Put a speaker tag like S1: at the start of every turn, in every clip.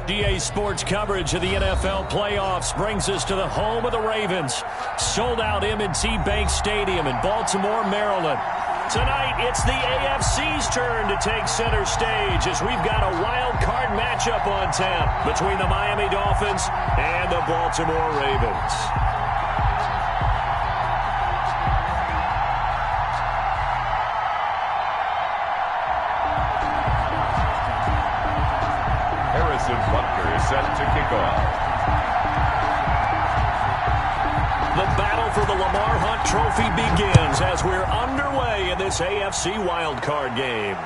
S1: DA Sports coverage of the NFL playoffs brings us to the home of the Ravens. Sold out M&T Bank Stadium in Baltimore, Maryland. Tonight, it's the AFC's turn to take center stage as we've got a wild card matchup on tap between the Miami Dolphins and the Baltimore Ravens.
S2: Butker is set to kick off.
S1: The battle for the Lamar Hunt Trophy begins as we're underway in this AFC wildcard game.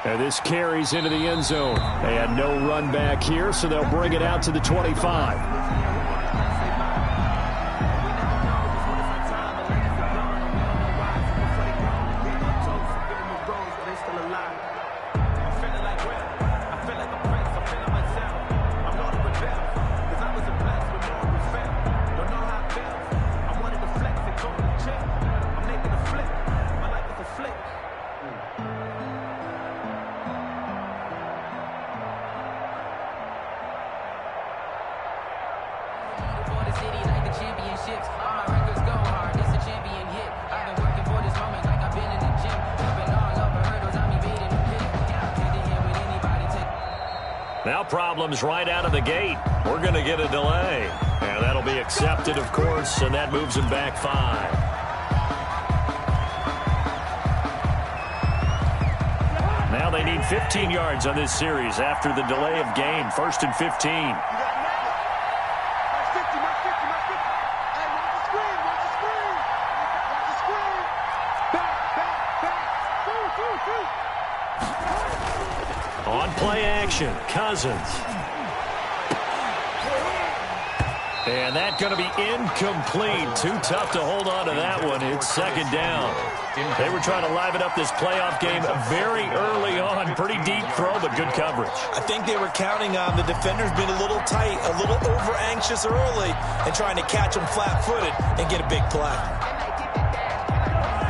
S1: And this carries into the end zone. And no run back here, so they'll bring it out to the 25. Now problems right out of the gate. We're going to get a delay. And that'll be accepted, of course, and that moves him back 5. Now they need 15 yards on this series after the delay of game. 1st and 15. On play action, Cousins. And that's going to be incomplete. Too tough to hold on to that one. It's 2nd down. They were trying to liven up this playoff game very early on. Pretty deep throw, but good coverage.
S3: I think they were counting on the defenders being a little tight, a little over-anxious early, and trying to catch them flat-footed and get a big play.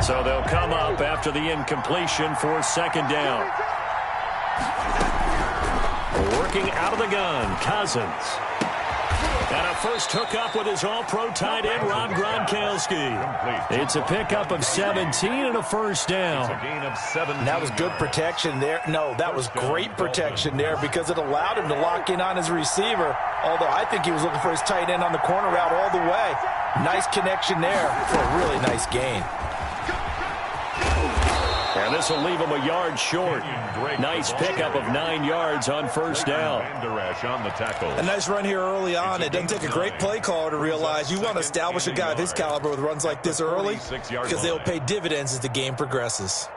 S1: So they'll come up after the incompletion for 2nd down. Working out of the gun, Cousins. And a first hookup with his all-pro tight end, Rob Gronkowski. It's a pickup of 17 and a 1st down.
S3: That was good protection there. No, that was great protection there because it allowed him to lock in on his receiver. Although I think he was looking for his tight end on the corner route all the way. Nice connection there for a really nice gain.
S1: And this will leave him a yard short. Nice pickup of 9 yards on 1st down.
S3: A nice run here early on. It doesn't take a great play caller to realize you want to establish a guy of his caliber with runs like this early because they'll pay dividends as the game progresses.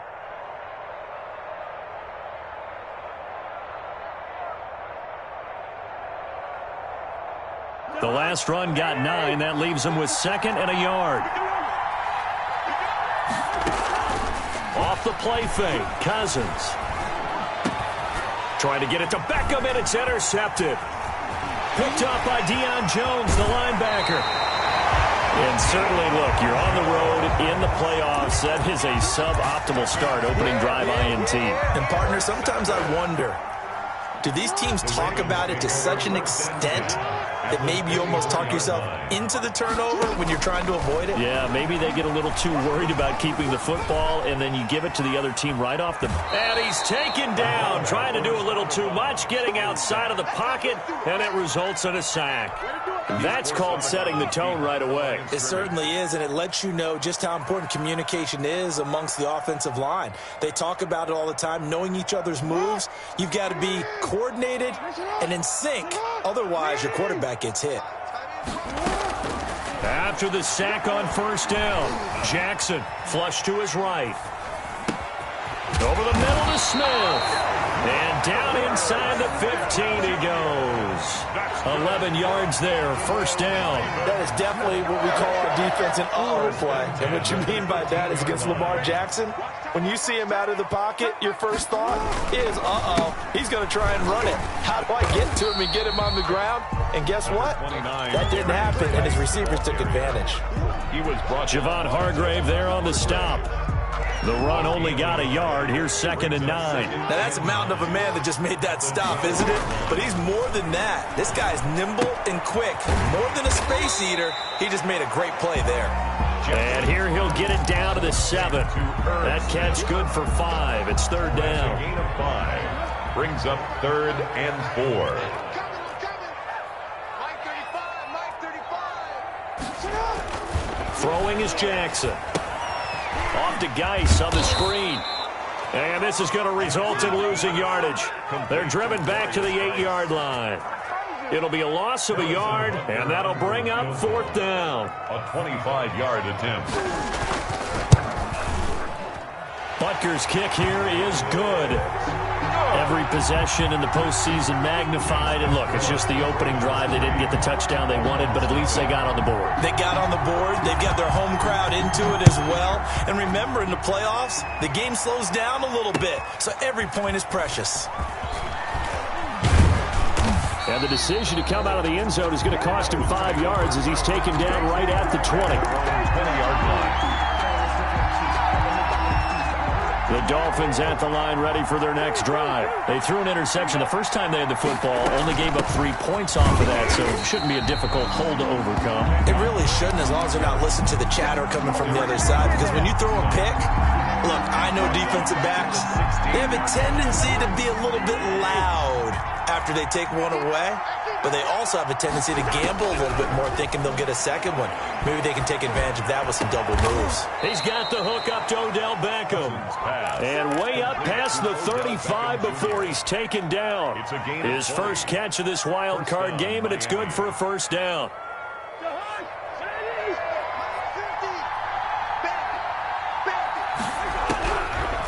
S1: The last run got 9. That leaves him with 2nd and a yard. Off the play fake, Cousins. Trying to get it to Beckham, and it's intercepted. Picked up by Deion Jones, the linebacker. And certainly, look, you're on the road in the playoffs. That is a suboptimal start, opening drive INT.
S3: And, partner, sometimes I wonder, do these teams talk about it to such an extent that maybe you almost talk yourself into the turnover when you're trying to avoid it?
S1: Yeah, maybe they get a little too worried about keeping the football, and then you give it to the other team right off the... And he's taken down, trying to do a little too much, getting outside of the pocket, and it results in a sack. That's called setting the tone right away.
S3: It certainly is, and it lets you know just how important communication is amongst the offensive line. They talk about it all the time, knowing each other's moves. You've got to be coordinated and in sync. Otherwise, your quarterback gets hit.
S1: After the sack on 1st down, Jackson flush to his right. Over the middle to Smith. And down inside the 15 he goes. 11 yards there, 1st down.
S3: That is definitely what we call our defense an uh-oh play. And what you mean by that is against Lamar Jackson, when you see him out of the pocket, your first thought is, uh-oh, he's going to try and run it. How do I get to him and get him on the ground? And guess what? That didn't happen, and his receivers took advantage.
S1: Javon Hargrave there on the stop. The run only got a yard. Here's 2nd and 9.
S3: Now, that's a mountain of a man that just made that stop, isn't it? But he's more than that. This guy's nimble and quick. More than a space eater, he just made a great play there.
S1: And here he'll get it down to the 7. That catch good for 5. It's 3rd down.
S2: A gain of 5. Brings up 3rd and 4.
S1: Throwing is Jackson. Off to Geis on the screen. And this is going to result in losing yardage. They're driven back to the 8-yard line. It'll be a loss of a yard, and that'll bring up 4th down.
S2: A 25-yard attempt.
S1: Butker's kick here is good. Every possession in the postseason magnified. And look, it's just the opening drive. They didn't get the touchdown they wanted, but at least they got on the board.
S3: They got on the board. They've got their home crowd into it as well. And remember, in the playoffs, the game slows down a little bit. So every point is precious.
S1: And the decision to come out of the end zone is going to cost him 5 yards as he's taken down right at the 20.
S2: 20-yard line.
S1: The Dolphins at the line ready for their next drive. They threw an interception the first time they had the football, only gave up 3 points off of that, so it shouldn't be a difficult hole to overcome.
S3: It really shouldn't, as long as they're not listening to the chatter coming from the other side, because when you throw a pick, look, I know defensive backs, they have a tendency to be a little bit loud after they take one away, but they also have a tendency to gamble a little bit more, thinking they'll get a second one. Maybe they can take advantage of that with some double moves.
S1: He's got the hook up to Odell Beckham. And way up past the 35 before he's taken down. His first catch of this wild card game, and it's good for a 1st down.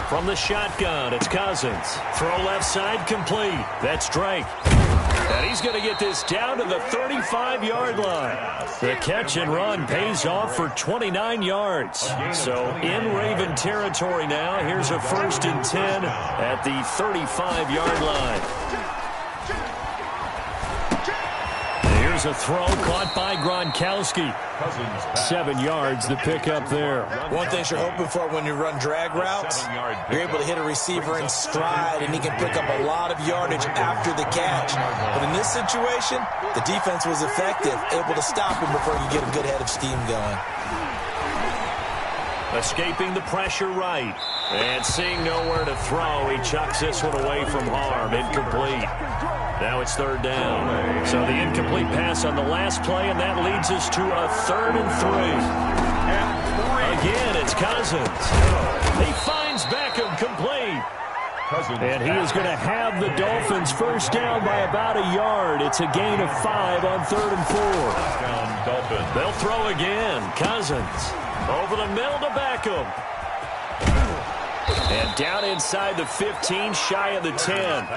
S1: From the shotgun, it's Cousins. Throw left side complete. That's Drake. And he's going to get this down to the 35-yard line. The catch and run pays off for 29 yards. So in Raven territory now. Here's a 1st and 10 at the 35-yard line. Here's a throw caught by Gronkowski. 7 yards to pick up there.
S3: One thing you're hoping for when you run drag routes, you're able to hit a receiver in stride, and he can pick up a lot of yardage after the catch. But in this situation, the defense was effective, able to stop him before you get a good head of steam going.
S1: Escaping the pressure right. And seeing nowhere to throw, he chucks this one away from harm. Incomplete. Now it's 3rd down. So the incomplete pass on the last play, and that leads us to a 3rd and 3. Again, it's Cousins. He finds Beckham complete. And he is going to have the Dolphins 1st down by about a yard. It's a gain of 5 on 3rd and 4. They'll throw again. Cousins over the middle to Beckham. And down inside the 15, shy of the 10.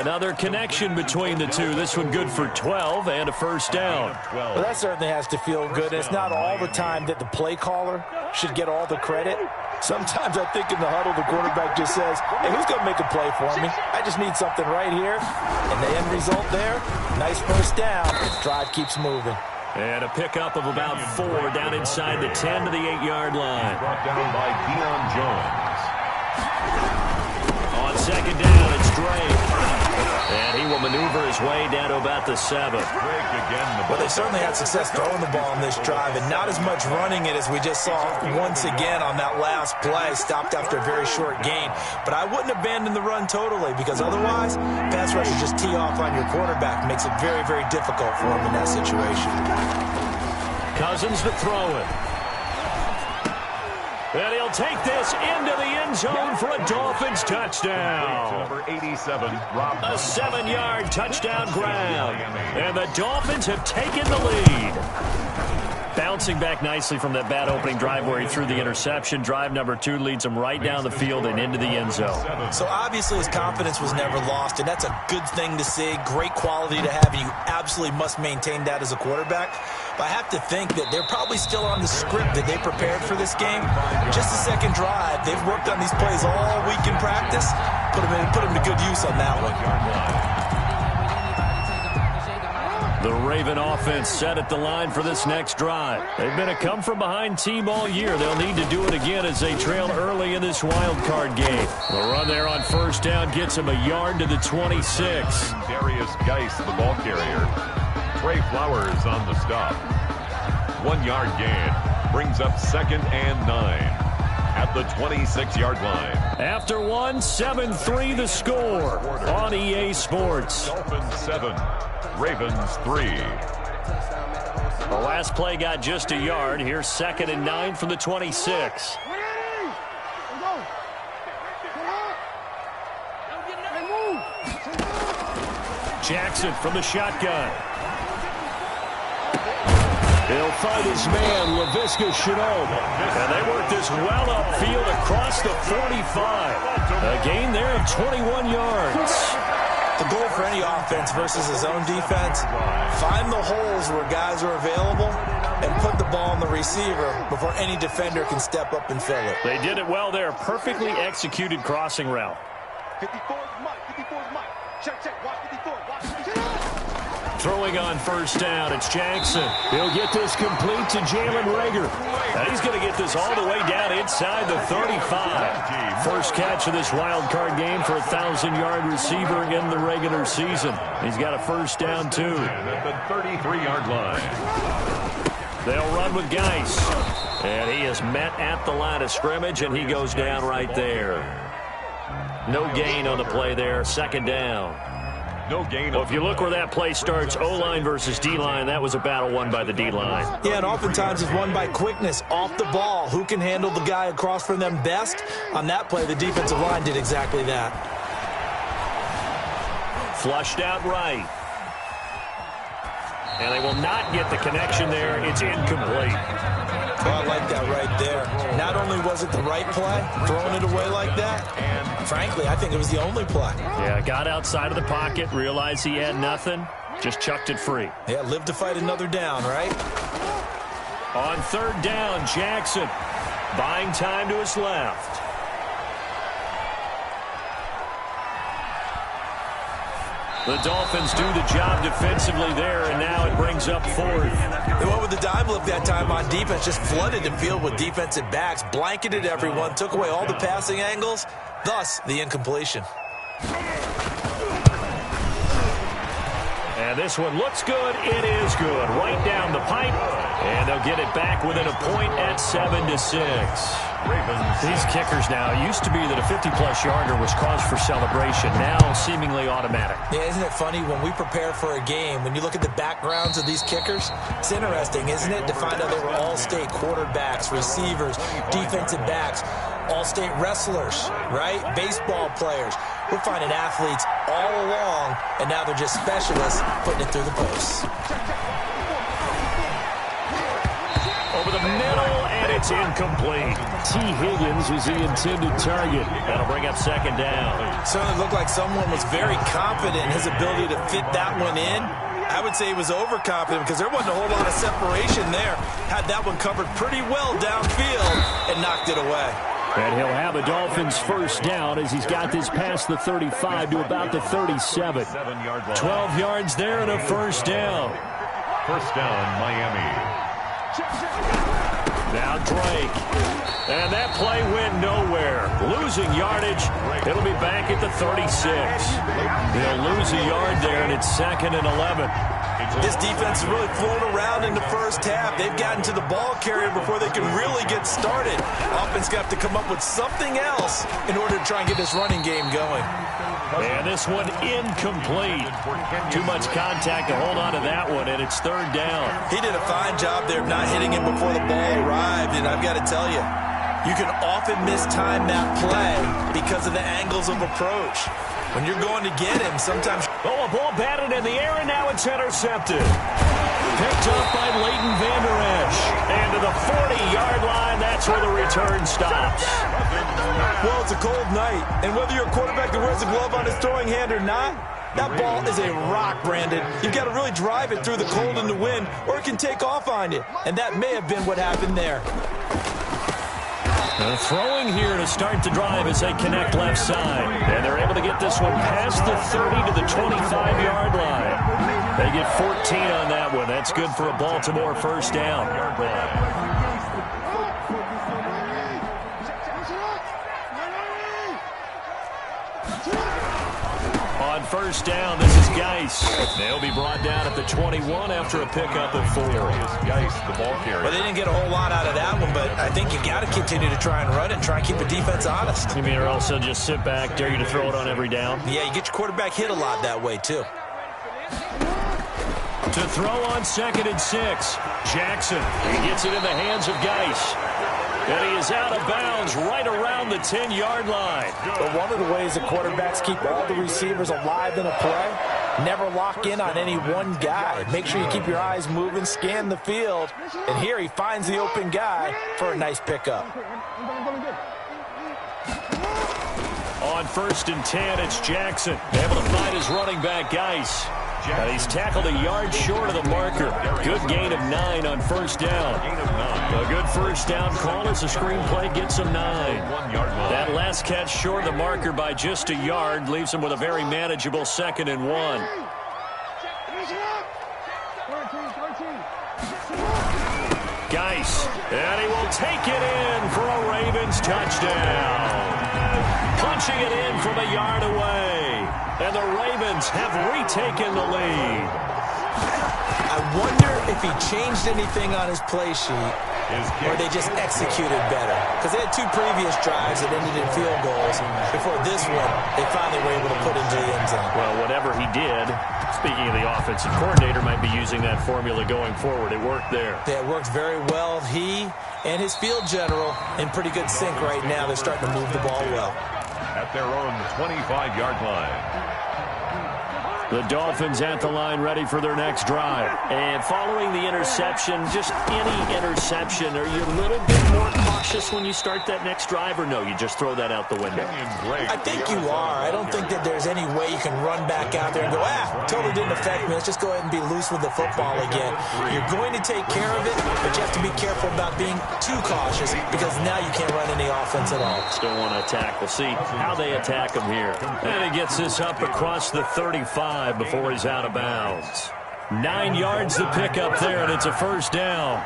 S1: Another connection between the two. This one good for 12 and a 1st down.
S3: Well, that certainly has to feel good. It's not all the time that the play caller should get all the credit. Sometimes I think in the huddle, the quarterback just says, hey, who's going to make a play for me? I just need something right here. And the end result there, nice 1st down. Drive keeps moving.
S1: And a pickup of about 4 down inside the 10 to the 8-yard line.
S2: Brought down by Deion Jones.
S1: On 2nd down, it's Drake. And he will maneuver his way down to about the 7.
S3: Well, they certainly had success throwing the ball on this drive, and not as much running it as we just saw once again on that last play. Stopped after a very short gain. But I wouldn't abandon the run totally, because otherwise, pass rushers just tee off on your quarterback. Makes it very, very difficult for him in that situation.
S1: Cousins to throw it. And he'll take this into the end zone for a Dolphins touchdown.
S2: Number 87, Rob.
S1: A 7-yard touchdown grab. And the Dolphins have taken the lead. Bouncing back nicely from that bad opening drive where he threw the interception. Drive number 2 leads him right down the field and into the end zone.
S3: So obviously his confidence was never lost, and that's a good thing to see. Great quality to have, and you absolutely must maintain that as a quarterback. But I have to think that they're probably still on the script that they prepared for this game. Just the 2nd drive. They've worked on these plays all week in practice. Put them to good use on that one.
S1: The Raven offense set at the line for this next drive. They've been a come-from-behind team all year. They'll need to do it again as they trail early in this wild card game. The run there on first down gets him a yard to the 26.
S2: Darius Geis, the ball carrier. Trey Flowers on the stop. 1 yard gain. Brings up 2nd and 9 at the 26-yard line.
S1: After 7-3 the score on EA Sports.
S2: Dolphins 7, Ravens 3.
S1: The last play got just a yard. Here's 2nd and 9 from the 26. Jackson from the shotgun. He'll find his man, Laviska Shenault. And they work this well upfield across the 45. A gain there of 21 yards.
S3: The goal for any offense versus his own defense, find the holes where guys are available and put the ball on the receiver before any defender can step up and fill it.
S1: They did it well there. Perfectly executed crossing route.
S4: 54 is Mike. 54 is Mike. Check. Watch 54. Watch 54.
S1: Throwing on first down, it's Jackson. He'll get this complete to Jalen Reagor. And he's going to get this all the way down inside the 35. First catch of this wild card game for a 1,000-yard receiver in the regular season. He's got a first down, too.
S2: At the 33-yard line.
S1: They'll run with Geis. And he is met at the line of scrimmage, and he goes down right there. No gain on the play there, 2nd down.
S2: No gain.
S1: Well, if you look where that play starts, O-line versus D-line, that was a battle won by the D-line.
S3: Yeah, and oftentimes it's won by quickness off the ball. Who can handle the guy across from them best? On that play, the defensive line did exactly that.
S1: Flushed out right. And they will not get the connection there. It's incomplete.
S3: Well, I like that right there. Not only was it the right play, throwing it away like that, and frankly, I think it was the only play.
S1: Yeah, got outside of the pocket, realized he had nothing, just chucked it free.
S3: Yeah, live to fight another down, right?
S1: On 3rd down, Jackson buying time to his left. The Dolphins do the job defensively there, and now it brings up 4th.
S3: They went with the dime look that time on defense, just flooded the field with defensive backs, blanketed everyone, took away all the passing angles, thus the incompletion.
S1: And this one looks good. It is good. Right down the pipe, and they'll get it back within a point at 7-6.
S2: Ravens.
S1: These kickers now, it used to be that a 50-plus yarder was cause for celebration, now seemingly automatic.
S3: Yeah, isn't it funny when we prepare for a game, when you look at the backgrounds of these kickers, it's interesting, isn't it, to find out they were all-state quarterbacks, receivers, defensive backs, all-state wrestlers, right? Baseball players. We're finding athletes all along, and now they're just specialists putting it through the posts.
S1: Over the middle, and it's incomplete. T. Higgins was the intended target. That'll bring up 2nd down.
S3: Certainly looked like someone was very confident in his ability to fit that one in. I would say he was overconfident because there wasn't a whole lot of separation there. Had that one covered pretty well downfield and knocked it away.
S1: And he'll have a Dolphins first down as he's got this past the 35 to about the 37. 12 yards there and a first down.
S2: First down, Miami.
S1: Now Drake. And that play went nowhere. Losing yardage. It'll be back at the 36. They'll lose a yard there, and it's 2nd and 11.
S3: This defense has really flown around in the first half. They've gotten to the ball carrier before they can really get started. Offense got to come up with something else in order to try and get this running game going.
S1: And this one incomplete. Too much contact to hold on to that one, and it's 3rd down.
S3: He did a fine job there of not hitting him before the ball arrived, and I've got to tell you, you can often mistime that play because of the angles of approach. When you're going to get him, sometimes...
S1: Oh, a ball batted in the air, and now it's intercepted. Picked up by Leighton Vander Esch. And to the 40-yard line, that's where the return stops.
S3: Well, it's a cold night, and whether you're a quarterback that wears a glove on his throwing hand or not, that ball is a rock, Brandon. You've got to really drive it through the cold and the wind, or it can take off on you. And that may have been what happened there.
S1: And throwing here to start the drive as they connect left side. And they're able to get this one past the 30 to the 25-yard line. They get 14 on that one. That's good for a Baltimore first down. On first down, this is Geis. They'll be brought down at the 21 after a pickup of 4.
S2: Geis, the ball carrier.
S3: Well, they didn't get a whole lot out of that one, but I think you got to continue to try and run it and try and keep the defense honest.
S1: You mean, or also just sit back, dare you to throw it on every down?
S3: Yeah, you get your quarterback hit a lot that way, too.
S1: To throw on 2nd and 6. Jackson. He gets it in the hands of Geis. And he is out of bounds right around the 10-yard line.
S3: But one of the ways the quarterbacks keep all the receivers alive in a play, never lock in on any one guy. Make sure you keep your eyes moving, scan the field. And here he finds the open guy for a nice pickup.
S1: On 1st and 10, it's Jackson. Able to find his running back, Geis. And he's tackled a yard short of the marker. Good gain of 9 on first down. A good first down call as the screenplay gets him 9. That last catch short of the marker by just a yard leaves him with a very manageable 2nd and 1. Geis, and he will take it in for a Ravens touchdown. Punching it in from a yard away. And the Ravens have retaken the lead.
S3: I wonder if he changed anything on his play sheet or they just executed better. Because they had 2 previous drives that ended in field goals. Before this one, they finally were able to put into the end zone.
S1: Well, whatever he did, speaking of the offensive coordinator, might be using that formula going forward. It worked there.
S3: Yeah, it worked very well. He and his field general in pretty good sync right now. They're starting to move the ball well.
S2: At their own 25-yard line.
S1: The Dolphins at the line ready for their next drive. And following the interception, just any interception, are you a little bit more cautious when you start that next drive, or no, you just throw that out the window?
S3: I think you are. I don't think that there's any way you can run back out there and go, totally didn't affect me. Let's just go ahead and be loose with the football again. You're going to take care of it, but you have to be careful about being too cautious because now you can't run any offense at all.
S1: Still want to attack. We'll see how they attack him here. And he gets this up across the 35 before he's out of bounds. 9 yards to pick up there, and it's a first down.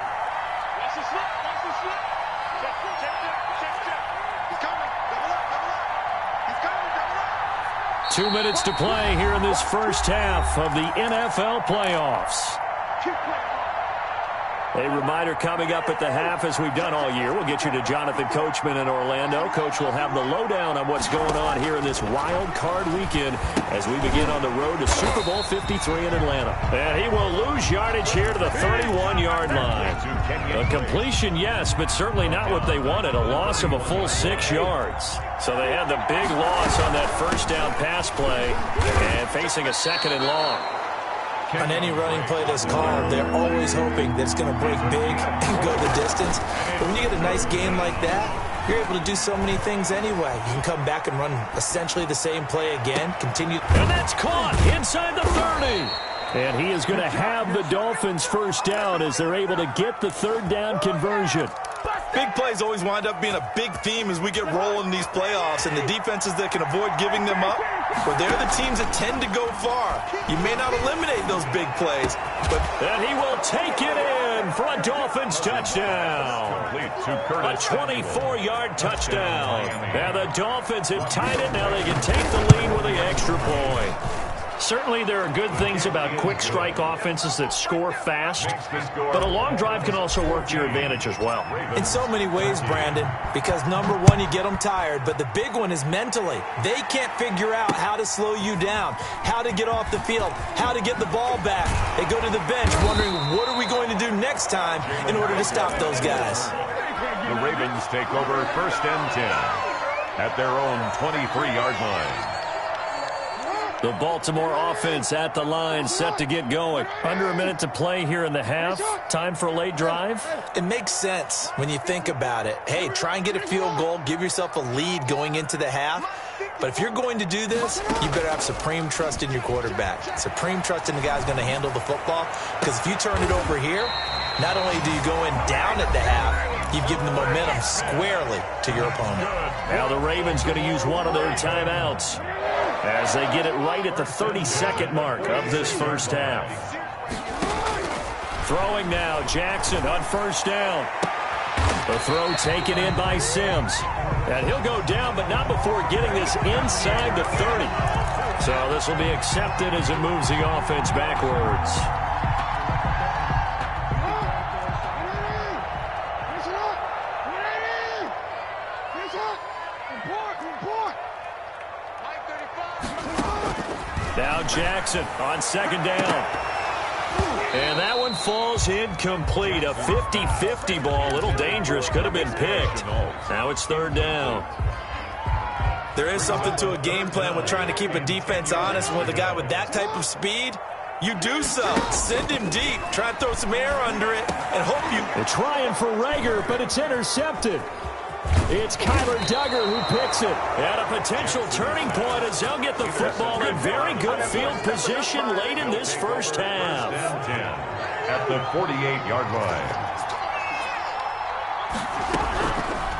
S1: 2 minutes to play here in this first half of the NFL playoffs. A reminder coming up at the half, as we've done all year. We'll get you to Jonathan Coachman in Orlando. Coach will have the lowdown on what's going on here in this wild card weekend as we begin on the road to Super Bowl 53 in Atlanta. And he will lose yardage here to the 31-yard line. A completion, yes, but certainly not what they wanted. A loss of a full 6 yards. So they had the big loss on that first down pass play and facing a 2nd and long.
S3: On any running play that's called, they're always hoping that it's going to break big and go the distance. But when you get a nice game like that, you're able to do so many things anyway. You can come back and run essentially the same play again, continue.
S1: And that's caught inside the 30. And he is going to have the Dolphins first down as they're able to get the 3rd down conversion.
S3: Big plays always wind up being a big theme as we get rolling in these playoffs, and the defenses that can avoid giving them up, well, they're the teams that tend to go far. You may not eliminate those big plays, but...
S1: And he will take it in for a Dolphins touchdown. A 24-yard touchdown. And the Dolphins have tied it. Now they can take the lead with the extra point. Certainly there are good things about quick strike offenses that score fast, but a long drive can also work to your advantage as well.
S3: In so many ways, Brandon, because number one, you get them tired, but the big one is mentally. They can't figure out how to slow you down, how to get off the field, how to get the ball back. They go to the bench wondering, what are we going to do next time in order to stop those guys?
S2: The Ravens take over 1st and 10 at their own 23-yard line.
S1: The Baltimore offense at the line, set to get going. Under a minute to play here in the half. Time for a late drive.
S3: It makes sense when you think about it. Hey, try and get a field goal. Give yourself a lead going into the half. But if you're going to do this, you better have supreme trust in your quarterback. Supreme trust in the guy who's going to handle the football. Because if you turn it over here, not only do you go in down at the half, you've given the momentum squarely to your opponent.
S1: Now the Ravens going to use one of their timeouts as they get it right at the 30-second mark of this first half. Throwing now, Jackson on first down. The throw taken in by Sims. And he'll go down, but not before getting this inside the 30. So this will be accepted as it moves the offense backwards. Now Jackson on second down. And that one falls incomplete. A 50-50 ball. A little dangerous. Could have been picked. Now it's third down.
S3: There is something to a game plan with trying to keep a defense honest. With a guy with that type of speed, you do so. Send him deep. Try and throw some air under it and hope you...
S1: They're trying for Rager, but it's intercepted. It's Kyler Duggar who picks it. At a potential turning point as they'll get the football in very good field position late in this first half.
S2: At the 48-yard line.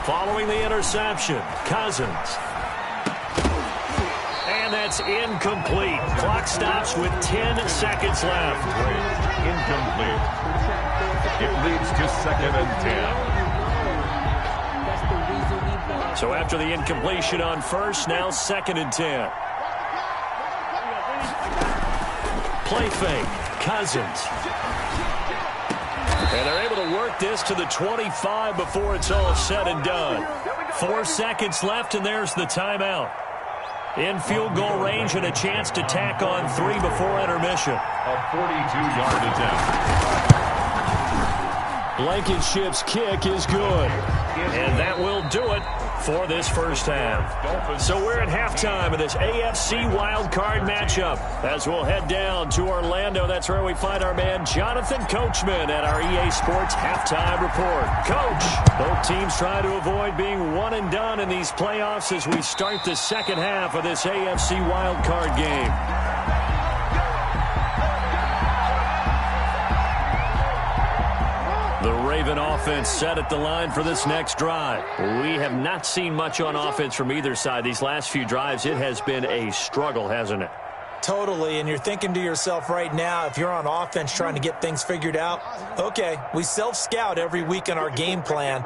S1: Following the interception, Cousins. And that's incomplete. Clock stops with 10 seconds left.
S2: Incomplete. It leads to 2nd and 10.
S1: So after the incompletion on first, now 2nd and 10. Play fake, Cousins. And they're able to work this to the 25 before it's all said and done. 4 seconds left, and there's the timeout. In field goal range and a chance to tack on 3 before intermission.
S2: A 42-yard attempt.
S1: Blankenship's kick is good. And that will do it for this first half. So we're at halftime of this AFC wildcard matchup. As we'll head down to Orlando, that's where we find our man Jonathan Coachman at our EA Sports Halftime Report. Coach, both teams try to avoid being one and done in these playoffs as we start the second half of this AFC wildcard game. The Raven offense set at the line for this next drive. We have not seen much on offense from either side. These last few drives, it has been a struggle, hasn't it?
S3: Totally, and you're thinking to yourself right now, if you're on offense trying to get things figured out, okay, we self-scout every week in our game plan.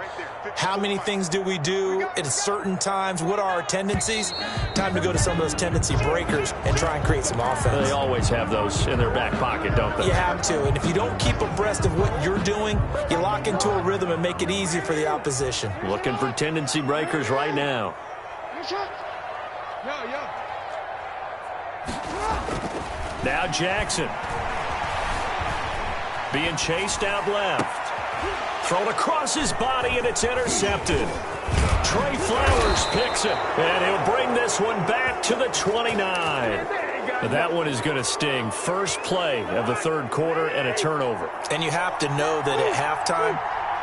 S3: How many things do we do at certain times? What are our tendencies? Time to go to some of those tendency breakers and try and create some offense.
S1: They always have those in their back pocket, don't they?
S3: You have to, and if you don't keep abreast of what you're doing, you lock into a rhythm and make it easy for the opposition.
S1: Looking for tendency breakers right now. Now Jackson. Being chased out left. Thrown across his body, and it's intercepted. Trey Flowers picks it, and he'll bring this one back to the 29. That one is going to sting. First play of the third quarter and a turnover.
S3: And you have to know that at halftime,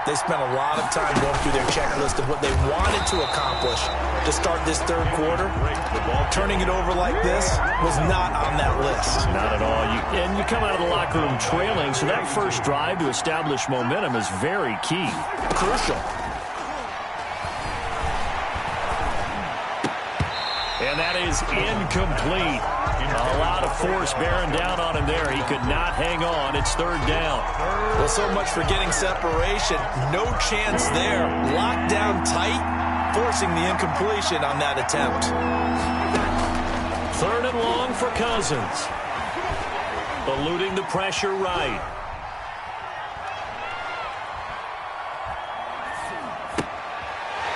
S3: they spent a lot of time going through their checklist of what they wanted to accomplish to start this third quarter. Turning it over like this was not on that list.
S1: Not at all. And you come out of the locker room trailing, so that first drive to establish momentum is very key.
S3: Crucial.
S1: And that is incomplete. A lot of force bearing down on him there. He could not hang on. It's third down.
S3: Well, so much for getting separation. No chance there. Locked down tight, forcing the incompletion on that attempt.
S1: Third and long for Cousins. Eluding the pressure right.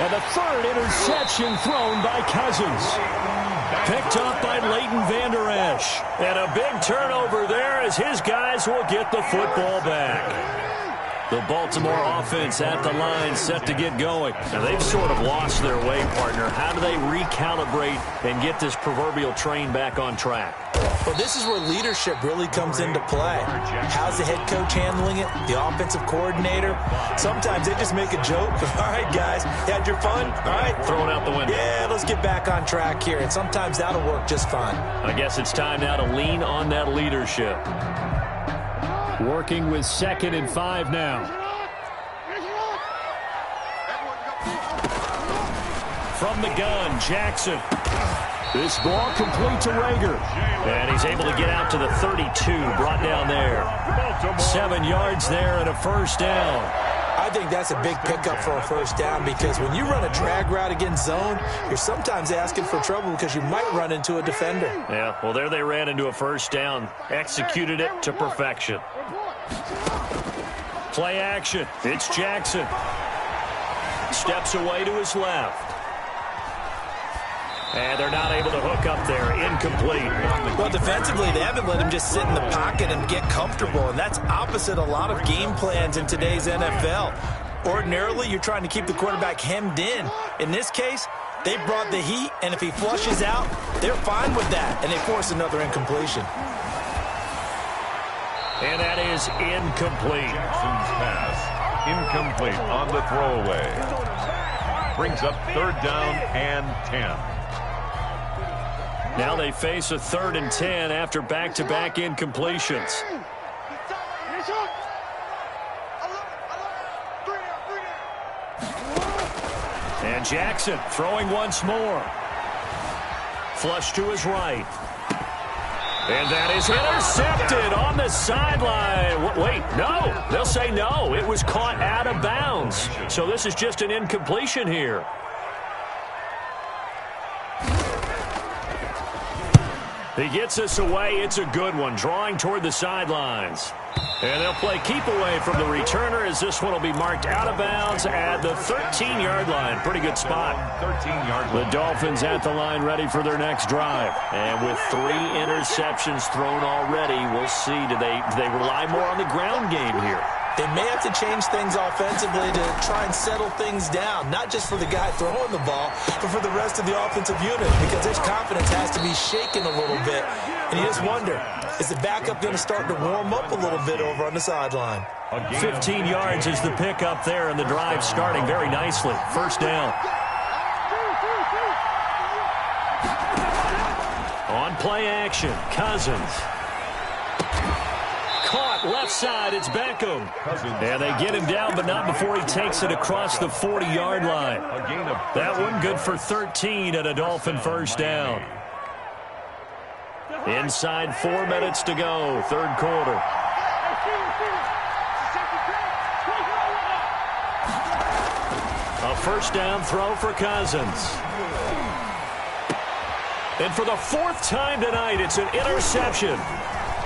S1: And the third interception thrown by Cousins. Picked up by Leighton Vander Esch. And a big turnover there as his guys will get the football back. The Baltimore offense at the line set to get going. Now, they've sort of lost their way, partner. How do they recalibrate and get this proverbial train back on track?
S3: Well, this is where leadership really comes into play. How's the head coach handling it? The offensive coordinator? Sometimes they just make a joke. All right, guys, you had your fun? All right.
S1: Throw it out the window.
S3: Yeah, let's get back on track here. And sometimes that'll work just fine.
S1: I guess it's time now to lean on that leadership. Working with 2nd and 5 now. From the gun, Jackson. This ball complete to Rager. And he's able to get out to the 32, brought down there. 7 yards there and a first down.
S3: I think that's a big pickup for a first down because when you run a drag route against zone, you're sometimes asking for trouble because you might run into a defender.
S1: Yeah, well, there they ran into a first down. Executed it to perfection. Play action. It's Jackson. Steps away to his left. And they're not able to hook up there. Incomplete.
S3: Well, defensively, they haven't let him just sit in the pocket and get comfortable, and that's opposite a lot of game plans in today's NFL. Ordinarily, you're trying to keep the quarterback hemmed in. In this case, they brought the heat, and if he flushes out, they're fine with that, and they force another incompletion.
S1: And that is incomplete.
S2: Jackson's pass incomplete on the throwaway. Brings up 3rd down and 10.
S1: Now they face a 3rd and 10 after back-to-back incompletions. And Jackson throwing once more. Flush to his right. And that is intercepted on the sideline. Wait, no. They'll say no. It was caught out of bounds. So this is just an incompletion here. He gets us away. It's a good one, drawing toward the sidelines. And they'll play keep away from the returner as this one will be marked out of bounds at the 13-yard line. Pretty good spot.
S2: 13-yard line.
S1: The Dolphins at the line ready for their next drive. And with 3 interceptions thrown already, we'll see. Do they rely more on the ground game here?
S3: They may have to change things offensively to try and settle things down, not just for the guy throwing the ball, but for the rest of the offensive unit, because his confidence has to be shaken a little bit. And you just wonder, is the backup going to start to warm up a little bit over on the sideline?
S1: 15 yards is the pickup there, and the drive starting very nicely. First down. On play action, Cousins. Caught left side, it's Beckham. And they get him down, but not before he takes it across the 40-yard line. That one good for 13 at a Dolphin first down. Inside 4 minutes to go, 3rd quarter. A first down throw for Cousins. And for the 4th time tonight, it's an interception.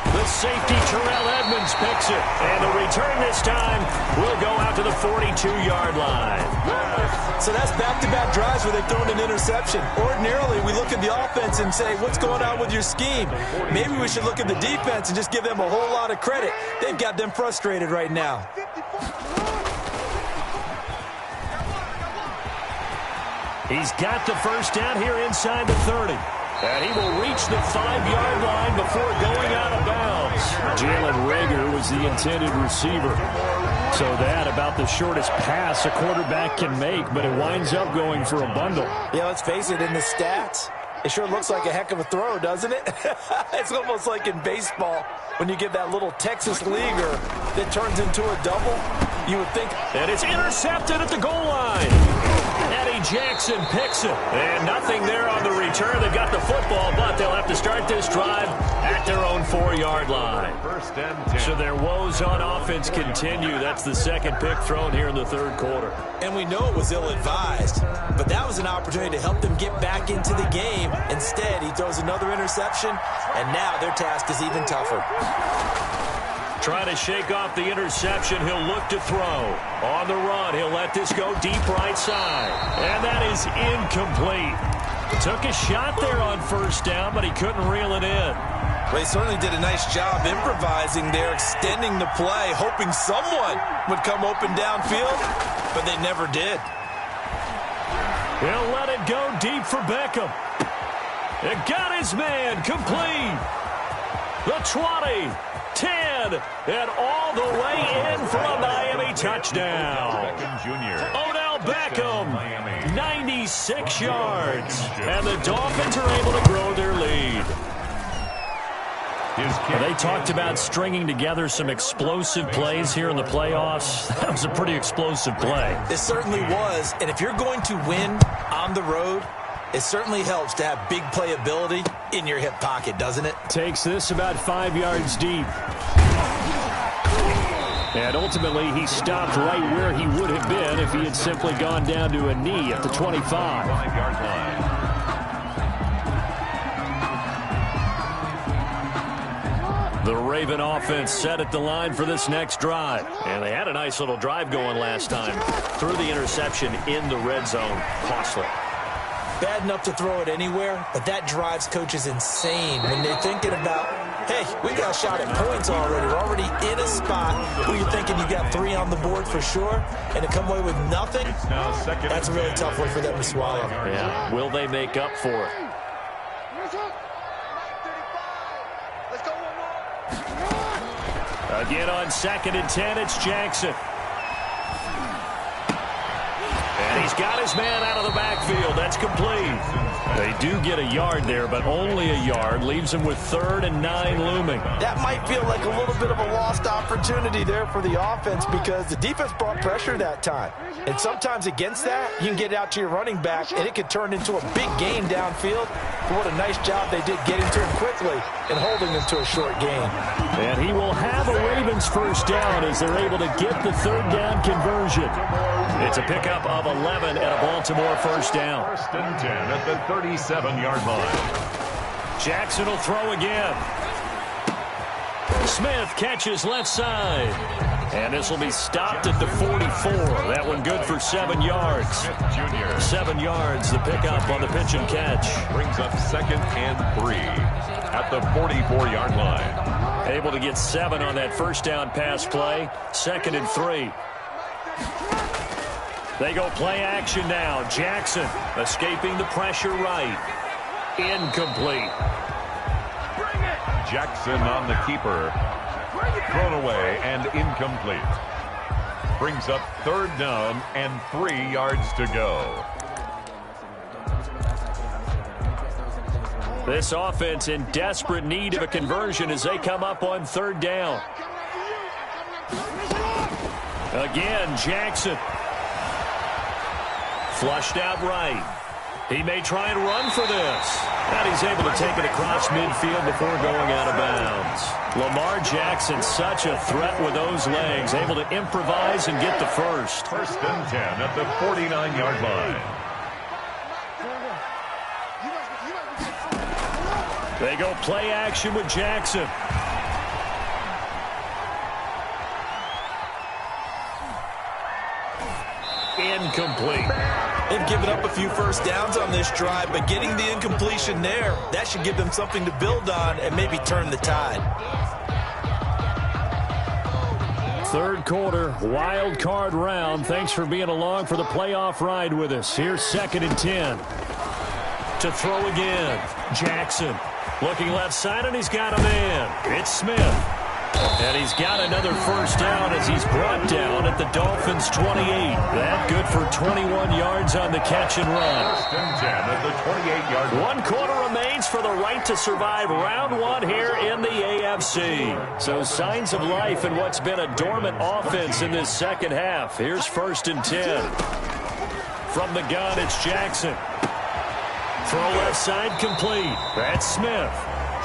S1: The safety, Terrell Edmonds, picks it. And the return this time will go out to the 42-yard line.
S3: So that's back-to-back drives where they've thrown an interception. Ordinarily, we look at the offense and say, what's going on with your scheme? Maybe we should look at the defense and just give them a whole lot of credit. They've got them frustrated right now.
S1: He's got the first down here inside the 30. And he will reach the 5-yard line before going out of bounds. Jalen Rager was the intended receiver. So that about the shortest pass a quarterback can make, but it winds up going for a bundle.
S3: Yeah, let's face it, in the stats, it sure looks like a heck of a throw, doesn't it? It's almost like in baseball when you get that little Texas leaguer that turns into a double. You would think.
S1: And it's intercepted at the goal line. Eddie Jackson picks it. And nothing there on the return. They've got the football, but they'll have to start this drive at their own 4-yard line.
S2: First and 10.
S1: So their woes on offense continue. That's the 2nd pick thrown here in the 3rd quarter.
S3: And we know it was ill-advised, but that was an opportunity to help them get back into the game. Instead, he throws another interception, and now their task is even tougher.
S1: Trying to shake off the interception. He'll look to throw. On the run, he'll let this go deep right side. And that is incomplete. Took a shot there on first down, but he couldn't reel it in.
S3: Well, he certainly did a nice job improvising there, extending the play, hoping someone would come open downfield, but they never did.
S1: He'll let it go deep for Beckham. It got his man complete. The 20, 10, and all the way in for a Miami touchdown.
S2: Beckham Jr.
S1: Odell Beckham, 96 yards. And the Dolphins are able to grow their lead. They talked about stringing together some explosive plays here in the playoffs. That was a pretty explosive play.
S3: It certainly was. And if you're going to win on the road, it certainly helps to have big playability in your hip pocket, doesn't it?
S1: Takes this about 5 yards deep. And ultimately, he stopped right where he would have been if he had simply gone down to a knee at the 25.
S2: 5-yard line.
S1: The Raven offense set at the line for this next drive. And they had a nice little drive going last time. Threw the interception in the red zone. Costly.
S3: Bad enough to throw it anywhere, but that drives coaches insane when they're thinking about, hey, we got a shot at points already. We're already in a spot where you're thinking you got 3 on the board for sure, and to come away with nothing, that's a really tough one for them to swallow.
S1: Yeah. Will they make up for it? Again on 2nd and 10, it's Jackson. And he's got his man out of the backfield. That's complete. They do get a yard there, but only a yard. Leaves him with 3rd and 9 looming.
S3: That might feel like a little bit of a lost opportunity there for the offense because the defense brought pressure that time. And sometimes against that, you can get out to your running back, and it could turn into a big gain downfield. But what a nice job they did getting to him quickly and holding him to a short gain.
S1: And he will have a Ravens first down as they're able to get the 3rd down conversion. It's a pickup of 11 and a Baltimore first down.
S2: 1st and 10 at the 37-yard line.
S1: Jackson will throw again. Smith catches left side. And this will be stopped at the 44. That one good for 7 yards.
S2: Smith Jr.
S1: 7 yards, the pickup on the pitch and catch.
S2: Brings up 2nd and 3 at the 44-yard line.
S1: Able to get 7 on that first down pass play. 2nd and 3. They go play action now. Jackson escaping the pressure right. Incomplete.
S2: Jackson on the keeper. Thrown away and incomplete. Brings up 3rd down and 3 yards to go.
S1: This offense in desperate need of a conversion as they come up on 3rd down. Again, Jackson. Flushed out right. He may try and run for this. And he's able to take it across midfield before going out of bounds. Lamar Jackson, such a threat with those legs, able to improvise and get the first.
S2: 1st and 10 at the 49-yard line.
S1: They go play action with Jackson. Incomplete.
S3: They've given up a few first downs on this drive, but getting the incompletion there, that should give them something to build on and maybe turn the tide.
S1: 3rd quarter, wild card round. Thanks for being along for the playoff ride with us. Here's 2nd and 10. To throw again. Jackson looking left side, and he's got a man. It's Smith. And he's got another first down as he's brought down at the Dolphins' 28. That good for 21 yards on the catch and run.
S2: 1st and 10 at the 28-yard line.
S1: 1 quarter remains for the right to survive round 1 here in the AFC. So signs of life in what's been a dormant offense in this second half. Here's 1st and 10. From the gun, it's Jackson. Throw left side complete. That's Smith.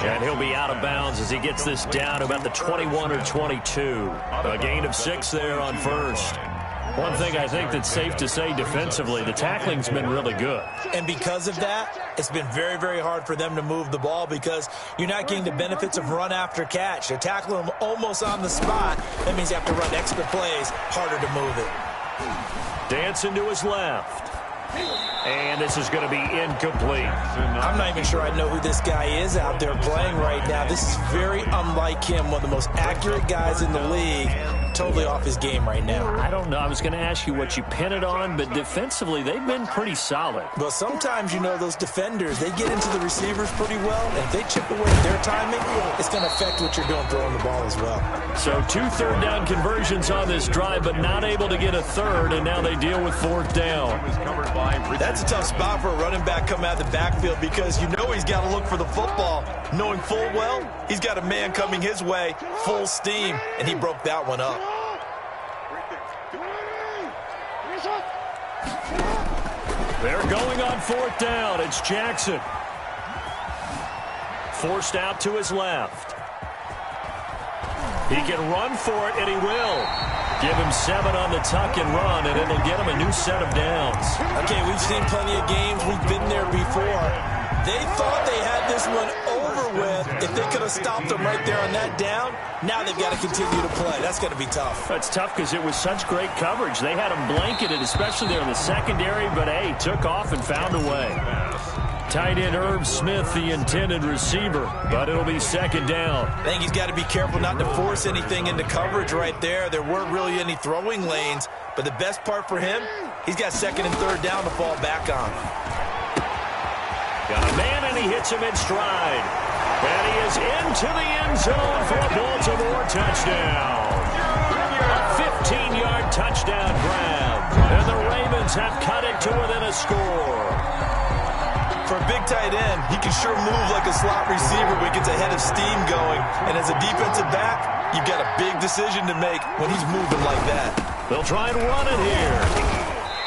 S1: And he'll be out of bounds as he gets this down to about the 21 or 22. A gain of 6 there on 1st. One thing I think that's safe to say defensively, the tackling's been really good.
S3: And because of that, it's been very, very hard for them to move the ball because you're not getting the benefits of run after catch. They're tackling them almost on the spot. That means you have to run extra plays, harder to move it.
S1: Dancing to his left. And this is going to be incomplete.
S3: I'm not even sure I know who this guy is out there playing right now. This is very unlike him, one of the most accurate guys in the league. Totally off his game right now.
S1: I don't know. I was going to ask you what you pin it on, but defensively, they've been pretty solid.
S3: Well, sometimes, you know, those defenders, they get into the receivers pretty well, and if they chip away at their timing, it's going to affect what you're doing throwing the ball as well.
S1: So 2 third-down conversions on this drive, but not able to get a third, and now they deal with 4th down.
S3: That's a tough spot for a running back coming out of the backfield because you know he's got to look for the football, knowing full well he's got a man coming his way, full steam, and he broke that one up.
S1: They're going on 4th down. It's Jackson. Forced out to his left. He can run for it, and he will. Give him 7 on the tuck and run, and it'll get him a new set of downs.
S3: Okay, we've seen plenty of games. We've been there before. They thought they had this one over with. If they could have stopped them right there on that down, now they've got to continue to play. That's going to be tough.
S1: That's tough because it was such great coverage. They had them blanketed, especially there in the secondary, but, hey, took off and found a way. Tight end Irv Smith, the intended receiver, but it'll be 2nd down.
S3: I think he's got to be careful not to force anything into coverage right there. There weren't really any throwing lanes, but the best part for him, he's got 2nd and 3rd down to fall back on.
S1: Got a man, and he hits him in stride. And he is into the end zone for a Baltimore touchdown. A 15-yard touchdown grab. And the Ravens have cut it to within a score.
S3: For a big tight end, he can sure move like a slot receiver when he gets a head of steam going. And as a defensive back, you've got a big decision to make when he's moving like that.
S1: They'll try and run it here.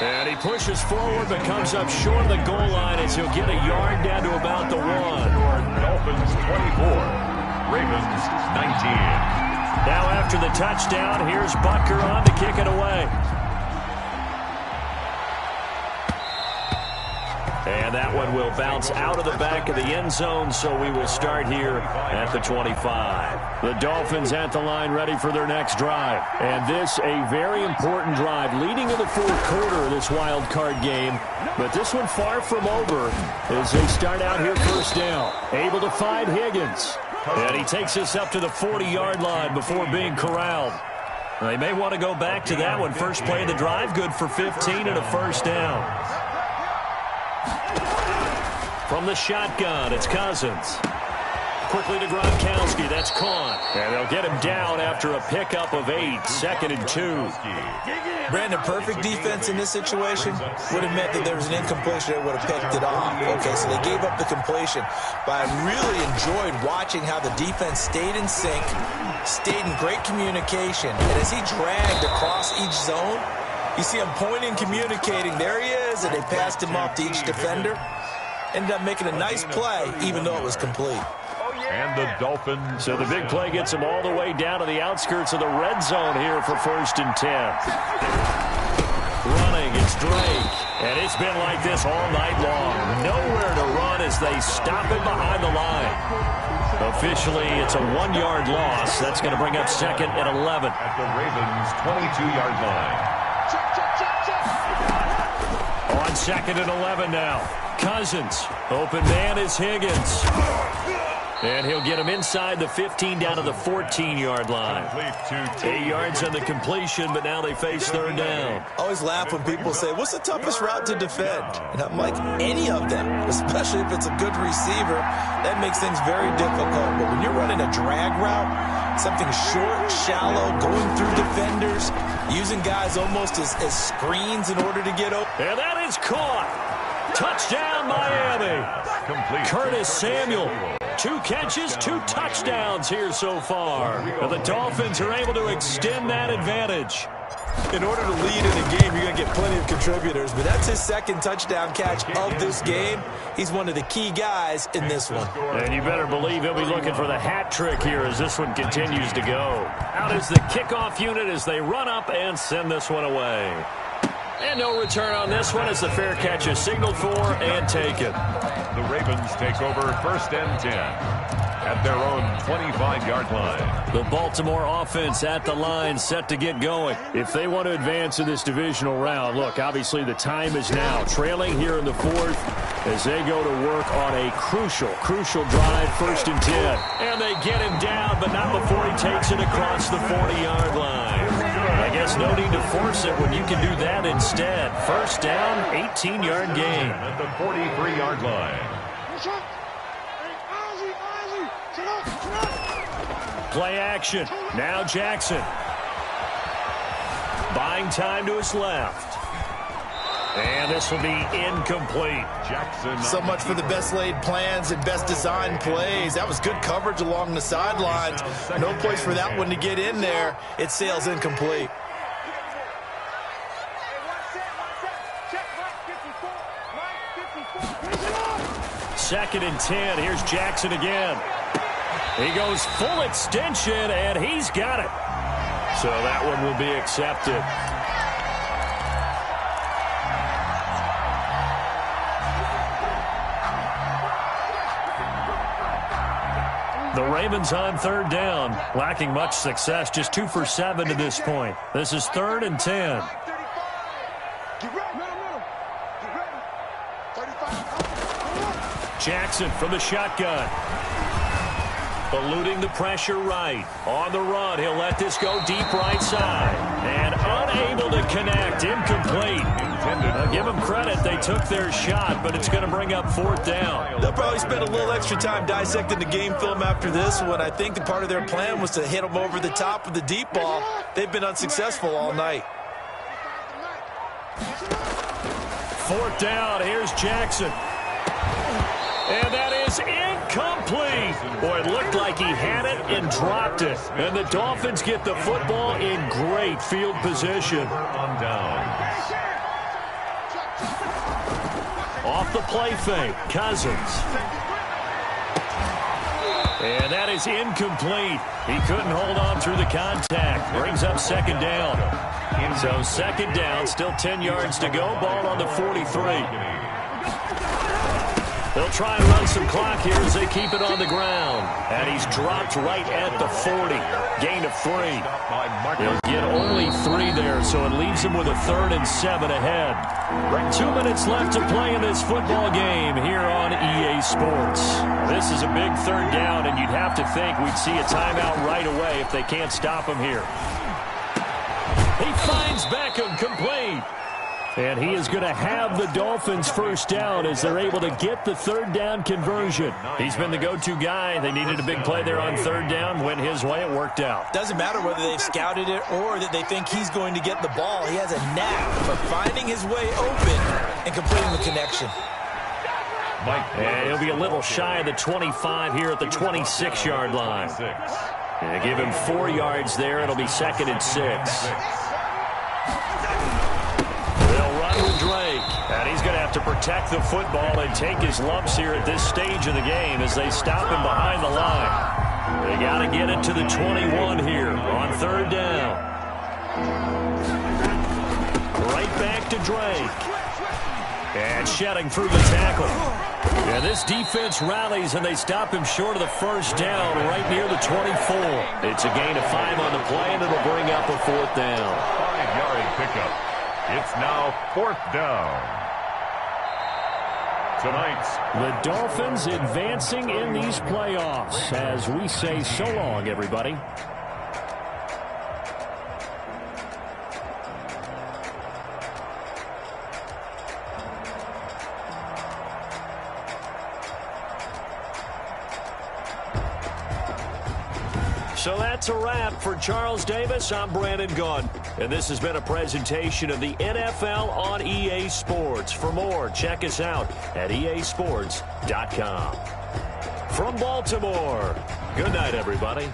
S1: And he pushes forward but comes up short of the goal line as he'll get a yard down to about the 1.
S2: Dolphins 24, Ravens 19.
S1: Now after the touchdown, here's Butker on to kick it away. And that one will bounce out of the back of the end zone, so we will start here at the 25. The Dolphins at the line ready for their next drive. And this a very important drive leading in the 4th quarter of this wild card game. But this one far from over as they start out here 1st down. Able to find Higgins. And he takes us up to the 40-yard line before being corralled. They may want to go back to that one. First play of the drive, good for 15 and a 1st down. From the shotgun, it's Cousins. Quickly to Gronkowski. That's caught. And they'll get him down after a pickup of 8. 2nd and 2.
S3: Brandon, perfect defense in this situation would have meant that there was an incompletion that would have picked it off. Okay, so they gave up the completion. But I really enjoyed watching how the defense stayed in sync, stayed in great communication. And as he dragged across each zone, you see him pointing, communicating. There he is, and they passed him off to each defender. Ended up making a nice play, even though it was complete.
S2: And the Dolphins.
S1: So the big play gets them all the way down to the outskirts of the red zone here for 1st and 10. Running, it's Drake. And it's been like this all night long. Nowhere to run as they stop him behind the line. Officially, it's a 1-yard loss. That's going to bring up 2nd and 11.
S2: At the Ravens' 22-yard line.
S1: On 2nd and 11 now. Cousins. Open man is Higgins. And he'll get him inside the 15 down to the 14-yard line. 8 yards on the completion, but now they face 3rd down.
S3: I always laugh when people say, what's the toughest route to defend? And I'm like, any of them, especially if it's a good receiver. That makes things very difficult. But when you're running a drag route, something short, shallow, going through defenders, using guys almost as screens in order to get open.
S1: And that is caught. Touchdown, Miami.
S2: Complete.
S1: Curtis Samuel. 2 catches, 2 touchdowns here so far. And the Dolphins are able to extend that advantage.
S3: In order to lead in a game, you're going to get plenty of contributors, but that's his 2nd touchdown catch of this game. He's one of the key guys in this one.
S1: And you better believe he'll be looking for the hat trick here as this one continues to go. Out is the kickoff unit as they run up and send this one away. And no return on this one as the fair catch is signaled for and taken.
S2: The Ravens take over 1st and 10. at their own 25-yard line.
S1: The Baltimore offense at the line, set to get going. If they want to advance in this divisional round, look, obviously the time is now. Trailing here in the fourth as they go to work on a crucial drive, 1st and 10. And they get him down, but not before he takes it across the 40-yard line. I guess no need to force it when you can do that instead. 1st down, 18-yard gain.
S2: At the 43-yard line.
S1: Play action. Now Jackson. Buying time to his left. And this will be incomplete.
S2: Jackson.
S3: So much for the best laid plans and best designed plays. That was good coverage along the sidelines. No place for that one to get in there. It sails incomplete.
S1: Second and 10. Here's Jackson again. He goes full extension, and he's got it. So that one will be accepted. The Ravens on 3rd down, lacking much success, just 2 for 7 to this point. This is 3rd and 10. Jackson from the shotgun. Eluding the pressure right. On the run, he'll let this go deep right side. And unable to connect. Incomplete. Now, give them credit. They took their shot, but it's going to bring up 4th down.
S3: They'll probably spend a little extra time dissecting the game film after this one. I think the part of their plan was to hit them over the top of the deep ball. They've been unsuccessful all night.
S1: 4th down. Here's Jackson. And that is incomplete. Boy, it looked like he had it and dropped it. And the Dolphins get the football in great field position.
S2: On down.
S1: Off the play fake, Cousins. And that is incomplete. He couldn't hold on through the contact. Brings up 2nd down. So 2nd down, still 10 yards to go. Ball on the 43. They'll try and run some clock here as they keep it on the ground. And he's dropped right at the 40. Gain of 3. He'll get only 3 there, so it leaves him with a 3rd and 7 ahead. 2 minutes left to play in this football game here on EA Sports. This is a big 3rd down, and you'd have to think we'd see a timeout right away if they can't stop him here. He finds Beckham complete. And he is going to have the Dolphins 1st down as they're able to get the 3rd down conversion. He's been the go-to guy. They needed a big play there on 3rd down. Went his way. It worked out.
S3: Doesn't matter whether they've scouted it or that they think he's going to get the ball. He has a knack for finding his way open and completing the connection.
S1: And he'll be a little shy of the 25 here at the 26-yard line. And give him 4 yards there. It'll be 2nd and 6. Drake, and he's going to have to protect the football and take his lumps here at this stage of the game as they stop him behind the line. They got to get it to the 21 here on 3rd down. Right back to Drake. And shedding through the tackle. And this defense rallies, and they stop him short of the 1st down right near the 24. It's a gain of 5 on the play, and it'll bring up a 4th down.
S2: 5-yard pickup. It's now 4th down. Tonight,
S1: the Dolphins advancing in these playoffs as we say so long, everybody. So that's a wrap for Charles Davis. I'm Brandon Gunn. And this has been a presentation of the NFL on EA Sports. For more, check us out at easports.com. From Baltimore, good night, everybody.